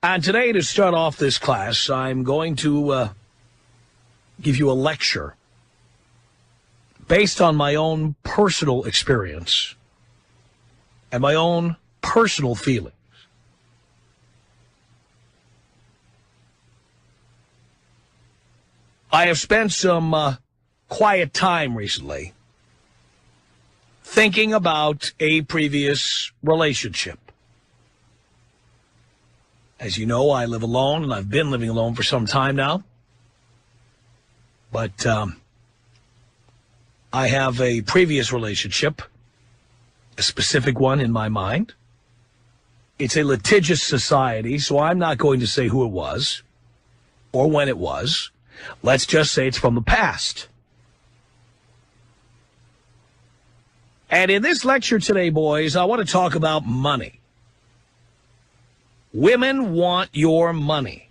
And today, to start off this class, I'm going to give you a lecture based on my own personal experience and my own personal feelings. I have spent some quiet time recently thinking about a previous relationship. As you know, I live alone, and I've been living alone for some time now. But I have a previous relationship, a specific one in my mind. It's a litigious society, so I'm not going to say who it was or when it was. Let's just say it's from the past. And in this lecture today, boys, I want to talk about money. Women want your money.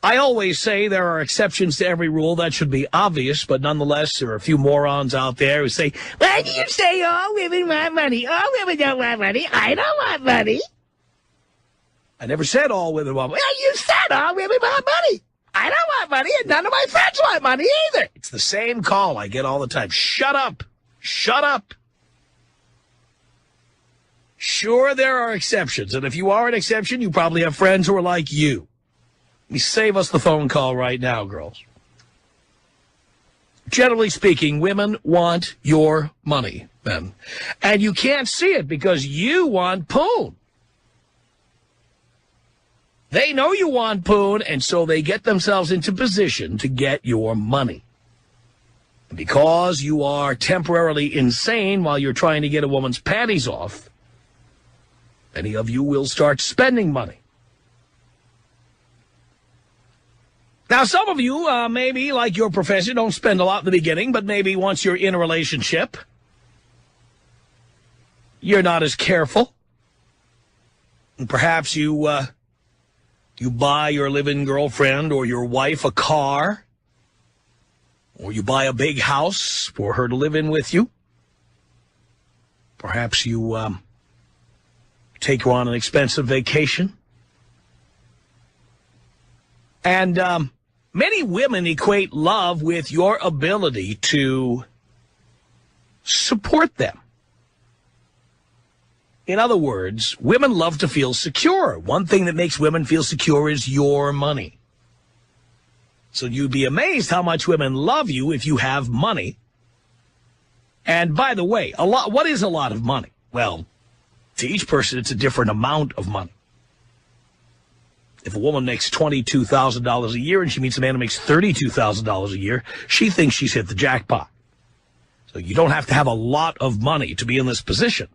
I always say there are exceptions to every rule. That should be obvious, but nonetheless, there are a few morons out there who say, why do you say all women want money? All women don't want money. I don't want money. I never said all women want money. Well, you said all women want money. I don't want money, and none of my friends want money either. It's the same call I get all the time. Shut up. Shut up. Sure, there are exceptions, and if you are an exception, you probably have friends who are like you. Let me save us the phone call right now, girls. Generally speaking, women want your money, men. And you can't see it because you want poon. They know you want poon, and so they get themselves into position to get your money. Because you are temporarily insane while you're trying to get a woman's panties off, many of you will start spending money. Now, some of you, maybe like your professor, don't spend a lot in the beginning, but maybe once you're in a relationship, you're not as careful. And perhaps you buy your live-in girlfriend or your wife a car, or you buy a big house for her to live in with you. Perhaps you take her on an expensive vacation. And many women equate love with your ability to support them. In other words, women love to feel secure. One thing that makes women feel secure is your money. So you'd be amazed how much women love you if you have money. And by the way, what is a lot of money? Well, to each person, it's a different amount of money. If a woman makes $22,000 a year and she meets a man who makes $32,000 a year, she thinks she's hit the jackpot. So you don't have to have a lot of money to be in this position.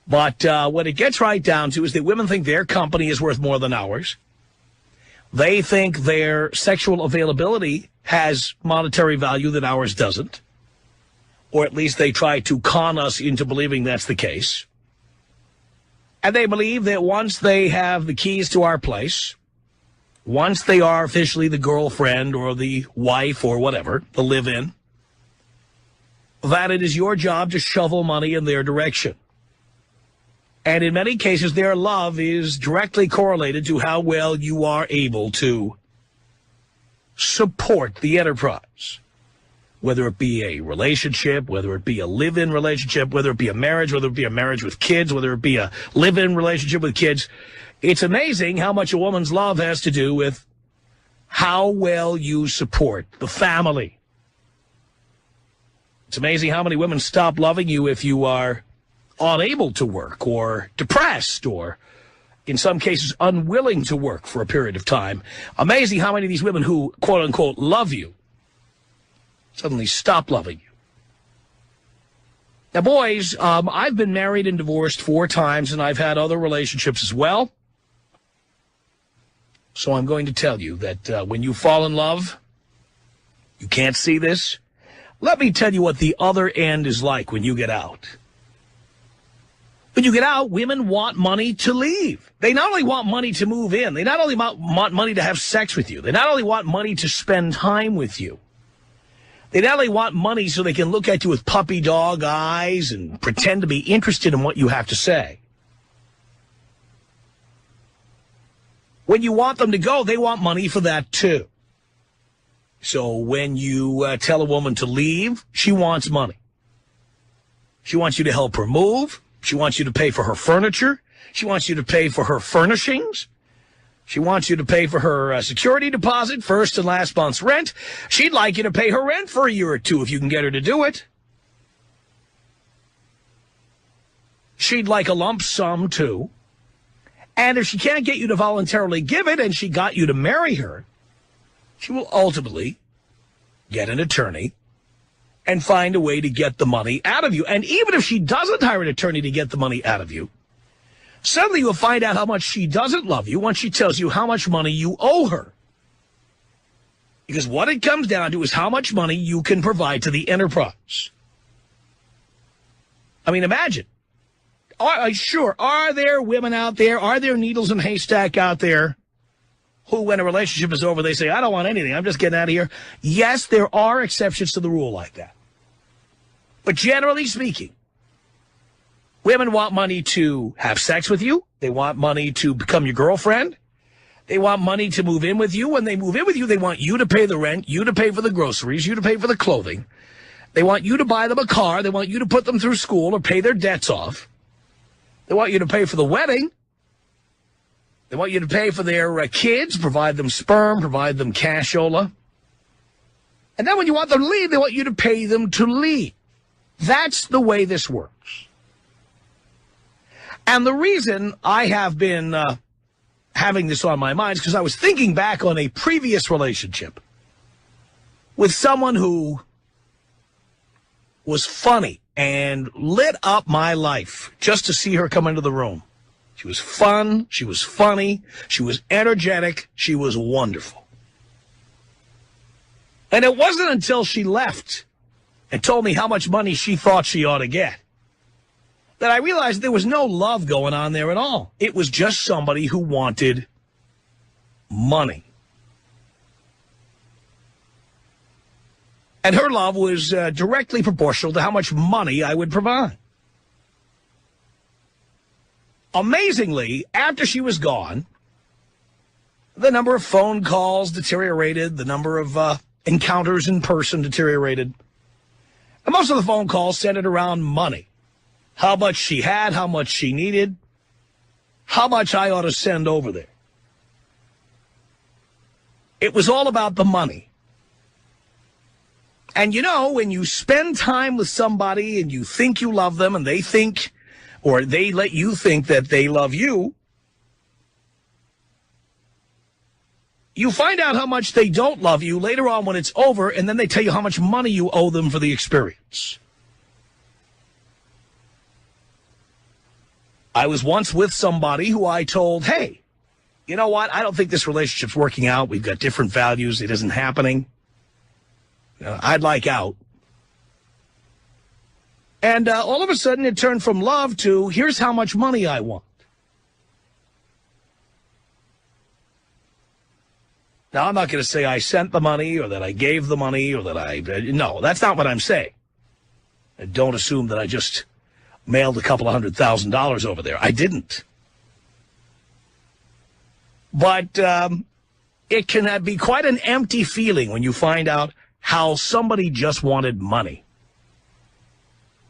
But what it gets right down to is that women think their company is worth more than ours. They think their sexual availability has monetary value that ours doesn't. Or at least they try to con us into believing that's the case. And they believe that once they have the keys to our place, once they are officially the girlfriend or the wife or whatever, the live-in, that it is your job to shovel money in their direction. And in many cases, their love is directly correlated to how well you are able to support the enterprise. Whether it be a relationship, whether it be a live-in relationship, whether it be a marriage, whether it be a marriage with kids, whether it be a live-in relationship with kids. It's amazing how much a woman's love has to do with how well you support the family. It's amazing how many women stop loving you if you are unable to work or depressed or, in some cases, unwilling to work for a period of time. Amazing how many of these women who, quote-unquote, love you suddenly stop loving you. Now, boys, I've been married and divorced 4 times, and I've had other relationships as well. So I'm going to tell you that when you fall in love, you can't see this. Let me tell you what the other end is like when you get out. When you get out, women want money to leave. They not only want money to move in, they not only want money to have sex with you, they not only want money to spend time with you. They not only want money so they can look at you with puppy dog eyes and pretend to be interested in what you have to say. When you want them to go, they want money for that too. So when you tell a woman to leave, she wants money. She wants you to help her move. She wants you to pay for her furniture. She wants you to pay for her furnishings. She wants you to pay for her security deposit, first and last month's rent. She'd like you to pay her rent for a year or two if you can get her to do it. She'd like a lump sum, too. And if she can't get you to voluntarily give it and she got you to marry her, she will ultimately get an attorney and find a way to get the money out of you. And even if she doesn't hire an attorney to get the money out of you, suddenly you'll find out how much she doesn't love you once she tells you how much money you owe her. Because what it comes down to is how much money you can provide to the enterprise. I mean, imagine. Are there women out there, are there needles in a haystack out there who, when a relationship is over, they say, I don't want anything, I'm just getting out of here? Yes, there are exceptions to the rule like that. But generally speaking, women want money to have sex with you. They want money to become your girlfriend. They want money to move in with you. When they move in with you, they want you to pay the rent, you to pay for the groceries, you to pay for the clothing. They want you to buy them a car. They want you to put them through school or pay their debts off. They want you to pay for the wedding. They want you to pay for their kids, provide them sperm, provide them cashola. And then when you want them to leave, they want you to pay them to leave. That's the way this works. And the reason I have been having this on my mind is because I was thinking back on a previous relationship with someone who was funny and lit up my life just to see her come into the room. She was fun. She was funny. She was energetic. She was wonderful. And it wasn't until she left and told me how much money she thought she ought to get that I realized there was no love going on there at all. It was just somebody who wanted money. And her love was directly proportional to how much money I would provide. Amazingly, after she was gone, the number of phone calls deteriorated, the number of encounters in person deteriorated. And most of the phone calls centered around money. How much she had, how much she needed, how much I ought to send over there. It was all about the money. And you know, when you spend time with somebody and you think you love them and they think, or they let you think that they love you, you find out how much they don't love you later on when it's over, and then they tell you how much money you owe them for the experience. I was once with somebody who I told, hey, you know what? I don't think this relationship's working out. We've got different values. It isn't happening. I'd like out. And all of a sudden it turned from love to, here's how much money I want. Now, I'm not going to say I sent the money or that I gave the money or that no, that's not what I'm saying. And don't assume that I just mailed a couple of $100,000 over there. I didn't. But it can be quite an empty feeling when you find out how somebody just wanted money.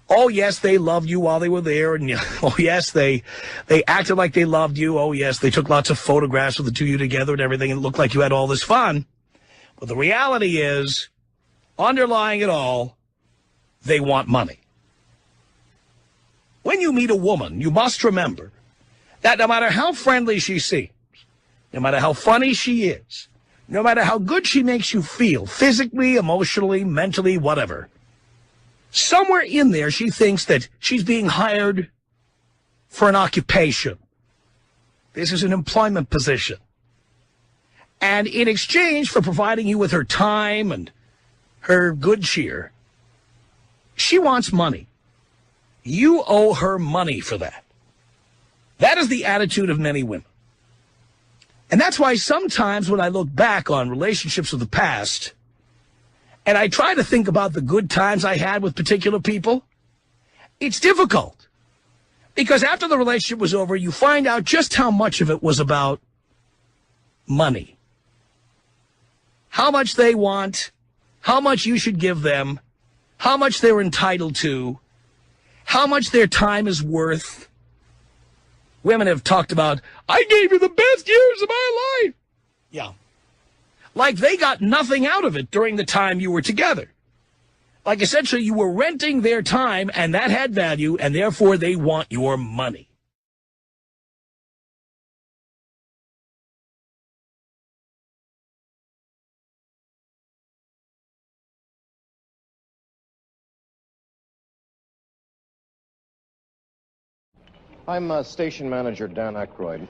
Oh, yes, they loved you while they were there. And oh, yes, they acted like they loved you. Oh, yes, they took lots of photographs of the two of you together and everything. And it looked like you had all this fun. But the reality is, underlying it all, they want money. When you meet a woman, you must remember that no matter how friendly she seems, no matter how funny she is, no matter how good she makes you feel, physically, emotionally, mentally, whatever, somewhere in there she thinks that she's being hired for an occupation. This is an employment position. And in exchange for providing you with her time and her good cheer, she wants money. You owe her money for that. That is the attitude of many women. And that's why sometimes when I look back on relationships of the past, and I try to think about the good times I had with particular people, it's difficult. Because after the relationship was over, you find out just how much of it was about money. How much they want, how much you should give them, how much they're entitled to, how much their time is worth. Women have talked about, I gave you the best years of my life. Yeah. Like they got nothing out of it during the time you were together. Like essentially you were renting their time and that had value and therefore they want your money. I'm station manager Dan Aykroyd.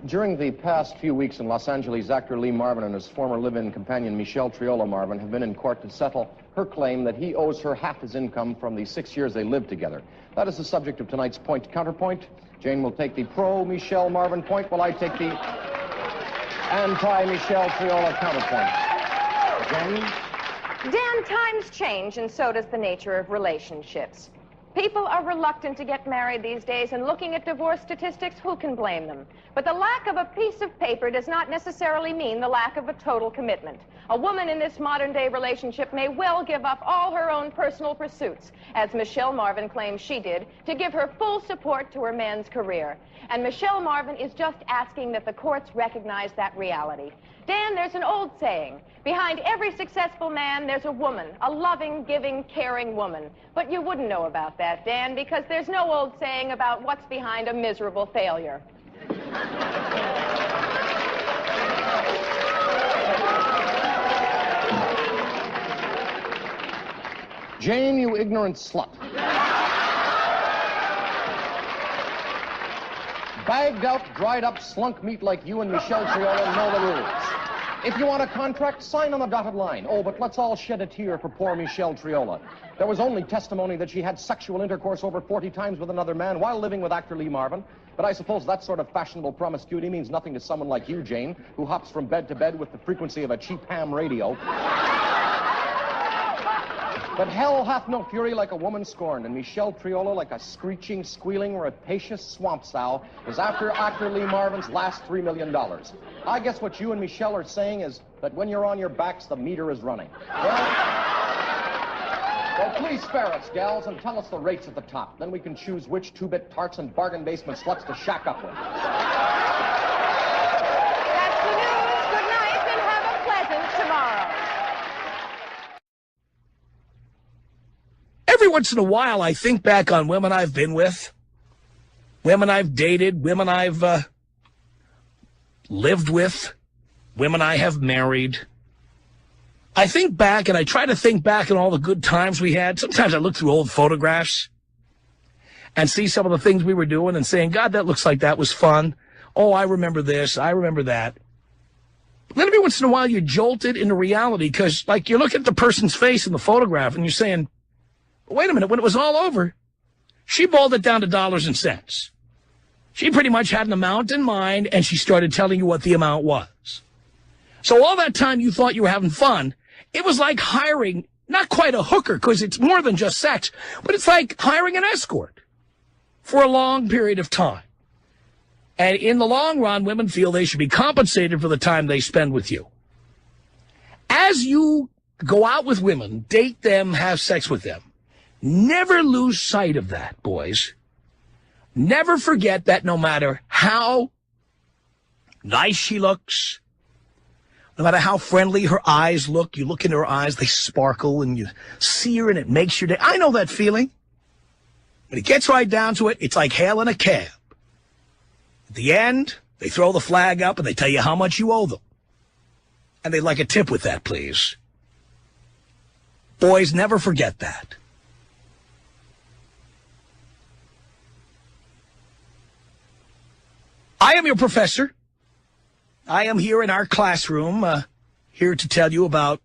During the past few weeks in Los Angeles, actor Lee Marvin and his former live-in companion Michelle Triola Marvin have been in court to settle her claim that he owes her half his income from the 6 years they lived together. That is the subject of tonight's point-counterpoint. Jane will take the pro-Michelle Marvin point while I take the anti-Michelle Triola counterpoint. Jane? Dan, times change, and so does the nature of relationships. People are reluctant to get married these days, and looking at divorce statistics, who can blame them? But the lack of a piece of paper does not necessarily mean the lack of a total commitment. A woman in this modern-day relationship may well give up all her own personal pursuits, as Michelle Marvin claims she did, to give her full support to her man's career. And Michelle Marvin is just asking that the courts recognize that reality. Dan, there's an old saying, behind every successful man, there's a woman, a loving, giving, caring woman. But you wouldn't know about that, Dan, because there's no old saying about what's behind a miserable failure. Jane, you ignorant slut. Bagged out, dried up, slunk meat like you and Michelle Triola know the rules. If you want a contract, sign on the dotted line. Oh, but let's all shed a tear for poor Michelle Triola. There was only testimony that she had sexual intercourse over 40 times with another man while living with actor Lee Marvin. But I suppose that sort of fashionable promiscuity means nothing to someone like you, Jane, who hops from bed to bed with the frequency of a cheap ham radio. But hell hath no fury like a woman scorned, and Michelle Triola, like a screeching, squealing, rapacious swamp sow, is after actor Lee Marvin's last $3 million. I guess what you and Michelle are saying is that when you're on your backs, the meter is running. Well, please spare us, gals, and tell us the rates at the top. Then we can choose which two-bit tarts and bargain basement sluts to shack up with. That's the news. Good night, and have a pleasant tomorrow. Every once in a while, I think back on women I've been with, women I've dated, women I've lived with, women I have married. I think back, and I try to think back on all the good times we had. Sometimes I look through old photographs and see some of the things we were doing and saying, God, that looks like that was fun. Oh, I remember this. I remember that. But then every once in a while, you're jolted into reality because, like, you look at the person's face in the photograph and you're saying, wait a minute, when it was all over, she boiled it down to dollars and cents. She pretty much had an amount in mind, and she started telling you what the amount was. So all that time you thought you were having fun, it was like hiring, not quite a hooker, because it's more than just sex, but it's like hiring an escort for a long period of time. And in the long run, women feel they should be compensated for the time they spend with you. As you go out with women, date them, have sex with them, never lose sight of that, boys. Never forget that no matter how nice she looks, no matter how friendly her eyes look, you look into her eyes, they sparkle, and you see her, and it makes your day. I know that feeling. When it gets right down to it, it's like hailing a cab. At the end, they throw the flag up, and they tell you how much you owe them. And they'd like a tip with that, please. Boys, never forget that. I am your professor. I am here in our classroom, here to tell you about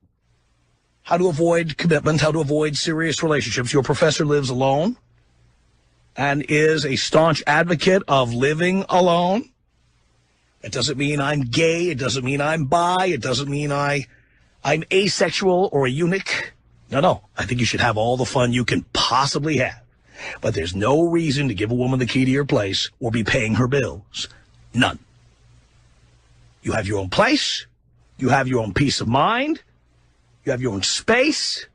how to avoid commitment, how to avoid serious relationships. Your professor lives alone and is a staunch advocate of living alone. It doesn't mean I'm gay. It doesn't mean I'm bi. It doesn't mean I'm asexual or a eunuch. No. I think you should have all the fun you can possibly have. But there's no reason to give a woman the key to your place or be paying her bills. None. You have your own place. You have your own peace of mind. You have your own space.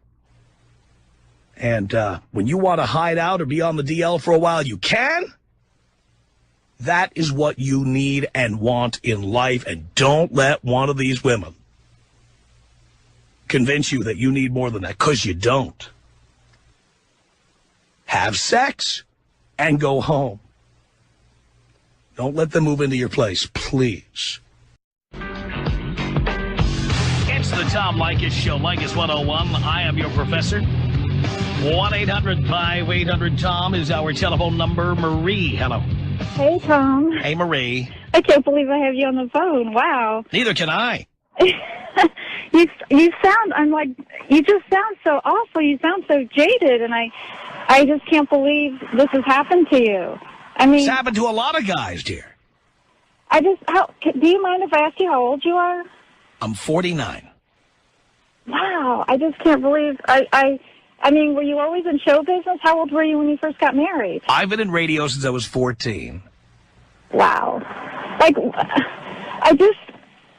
And when you want to hide out or be on the DL for a while, you can. That is what you need and want in life. And don't let one of these women convince you that you need more than that, because you don't. Have sex and go home. Don't let them move into your place, please. It's the Tom Leykis Show. Leykis 101. I am your professor. 1-800-5800-TOM is our telephone number. Marie, hello. Hey, Tom. Hey, Marie. I can't believe I have you on the phone. Wow. Neither can I. You sound, you just sound so awful. You sound so jaded, and I just can't believe this has happened to you. I mean, It's happened to a lot of guys, dear. do you mind if I ask you how old you are? I'm 49. Wow. I just can't believe, I mean, were you always in show business? How old were you when you first got married? I've been in radio since I was 14. Wow.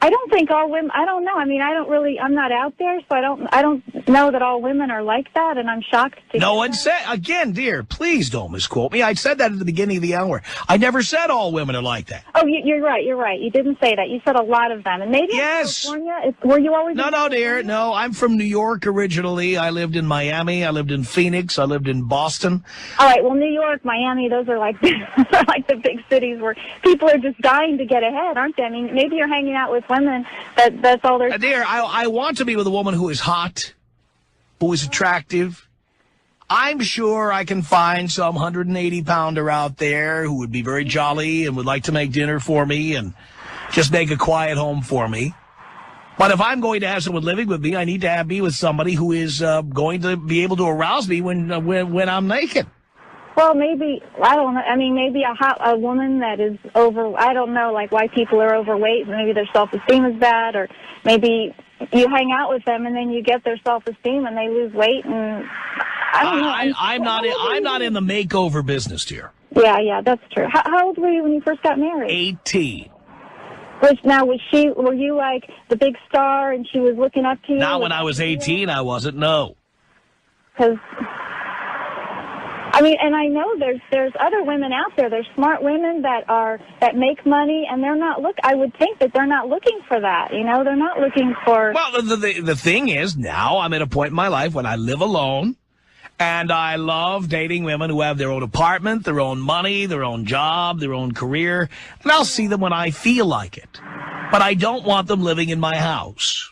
I don't think all women, I don't know. I mean, I'm not out there, so I don't know that all women are like that, and I'm shocked to No hear one that. said, again, dear, please don't misquote me. I said that at the beginning of the hour. I never said all women are like that. Oh, you're right. You didn't say that. You said a lot of them. And maybe Yes. in California, were you always No, in no, dear. California? No, I'm from New York originally. I lived in Miami. I lived in Phoenix. I lived in Boston. All right, well, New York, Miami, those are like, like the big cities where people are just dying to get ahead, aren't they? I mean, maybe you're hanging out with women that's all there's... Dear, I want to be with a woman who is hot, who is attractive. I'm sure I can find some 180-pounder out there who would be very jolly and would like to make dinner for me and just make a quiet home for me. But if I'm going to have someone living with me, I need to be with somebody who is going to be able to arouse me when I'm naked. Well, maybe, I don't know, I mean, maybe a woman that is I don't know, like why people are overweight, maybe their self-esteem is bad, or maybe you hang out with them and then you get their self-esteem and they lose weight, and I don't know. I'm not in the makeover business, dear. Yeah, that's true. How old were you when you first got married? 18. Were you like the big star and she was looking up to you? Not when I was 18, I wasn't, no. Because, I mean, and I know there's other women out there. There's smart women that make money, and they're not I would think that they're not looking for that. You know, they're not looking for. Well, the thing is, now I'm at a point in my life when I live alone, and I love dating women who have their own apartment, their own money, their own job, their own career, and I'll see them when I feel like it. But I don't want them living in my house.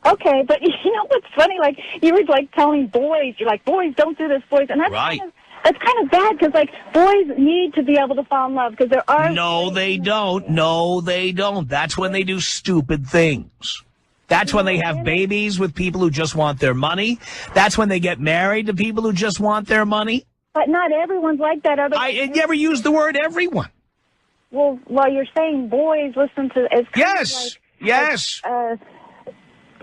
Okay, but you know what's funny? Like, you were like telling boys, you're like, boys, don't do this, boys, and that's Right. That's kind of bad, because, like, boys need to be able to fall in love, because there are... No, they don't. No, they don't. That's when they do stupid things. That's when they have babies with people who just want their money. That's when they get married to people who just want their money. But not everyone's like that. I never use the word everyone. Well, while you're saying boys listen to... It's kind Yes, of like, yes.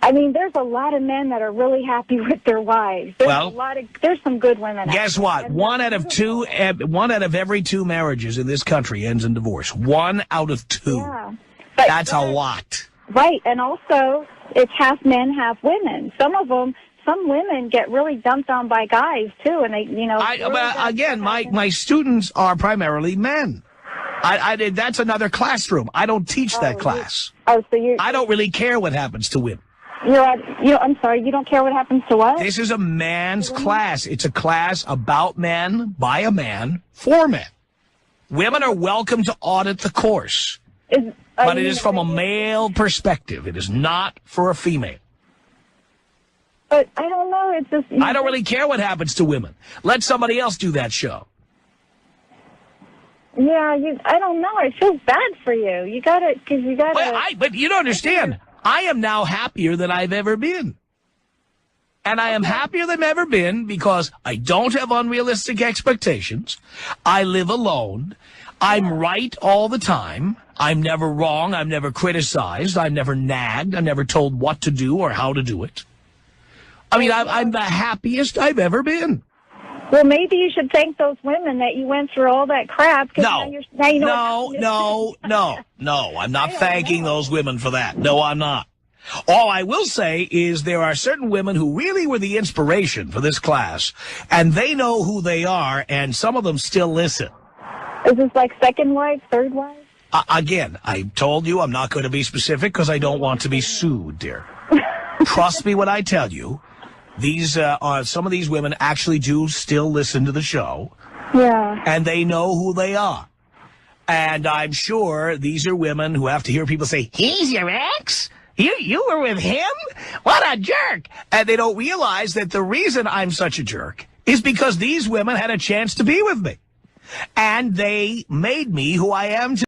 I mean, there's a lot of men that are really happy with their wives. There's some good women. Guess what? One out of every two marriages in this country ends in divorce. 1 out of 2. Yeah. That's a lot. Right, and also, it's half men, half women. Some women get really dumped on by guys, too, and they, you know... my students are primarily men. That's another classroom. I don't teach that class. I don't really care what happens to women. I'm sorry, you don't care what happens to what? This is a man's class. It's a class about men, by a man, for men. Women are welcome to audit the course. But it is from a male perspective. It is not for a female. But I don't know. It's just... I don't really care what happens to women. Let somebody else do that show. Yeah, I don't know. It feels bad for you. You gotta... But you don't understand. I am now happier than I've ever been. And I am happier than I've ever been because I don't have unrealistic expectations. I live alone. I'm right all the time. I'm never wrong. I'm never criticized. I'm never nagged. I'm never told what to do or how to do it. I mean, I'm the happiest I've ever been. Well, maybe you should thank those women that you went through all that crap. 'Cause No, now you know no. I'm not thanking those women for that. No, I'm not. All I will say is there are certain women who really were the inspiration for this class, and they know who they are, and some of them still listen. Is this like second wife, third wife? Again, I told you I'm not going to be specific because I don't want to be sued, dear. Trust me when I tell you, these some of these women actually do still listen to the show. Yeah. And they know who they are. And I'm sure these are women who have to hear people say, he's your ex? You were with him? What a jerk. And they don't realize that the reason I'm such a jerk is because these women had a chance to be with me. And they made me who I am today.